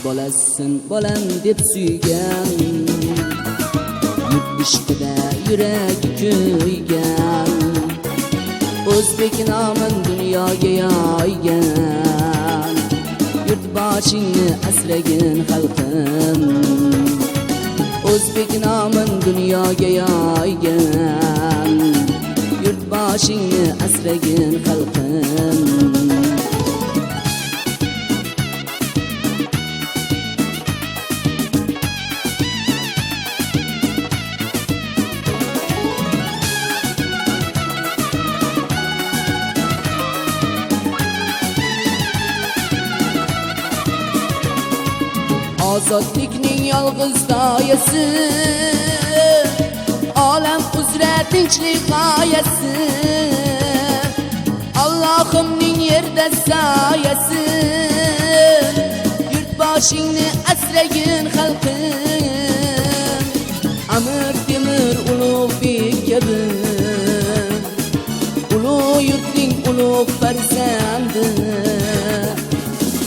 Bolasin bolam deb suygan, yurt ishqida yuragi kuygan, o'zbek nomin dunyoga yoygan. Yurt boshingni asragin xalqim, o'zbek nomin dunyoga yoygan. Yurt boshingni asragin xalqim. Ozodlikning yolg'iz doyasi, olam uzra tinchlik g'oyasi, Allohimning yerda soyasi. Yurt boshingni asragin xalqim, Amir Temur ulug' bek kabi, ulug' yurtning ulug' farzandi.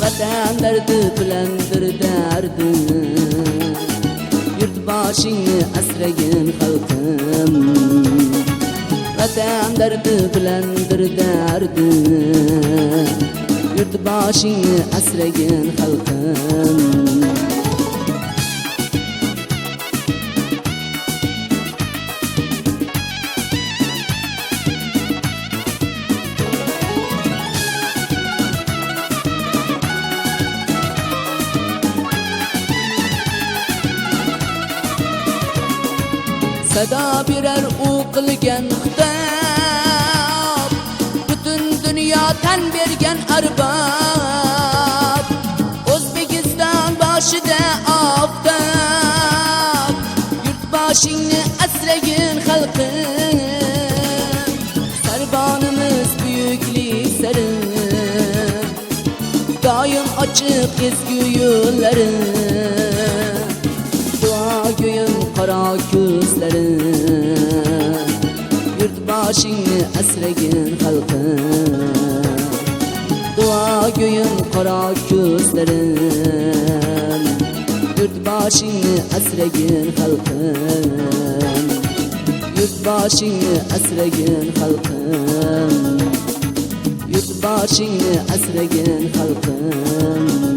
Vatan dardi bilandir dardi, yurt boshingni asragin xalqim. Vatan dardi bilandir dardi, yurt boshingni asragin xalqim. Sado berar u qilgan xitob, butun dunyo tan bergan arbob. O'zbekiston boshida oftob, yurt boshingni asragin xalqim. Sarbonimiz buyuklik sari, doim ochiq ezgu yo'llari. Duogo'yim qaro ko'zlari, yurt boshingni asragin xalqim. Duogo'yim qaro ko'zlari, yurt boshingni asragin xalqim. Yurt boshingni asragin xalqim. Yurt boshingni asragin xalqim.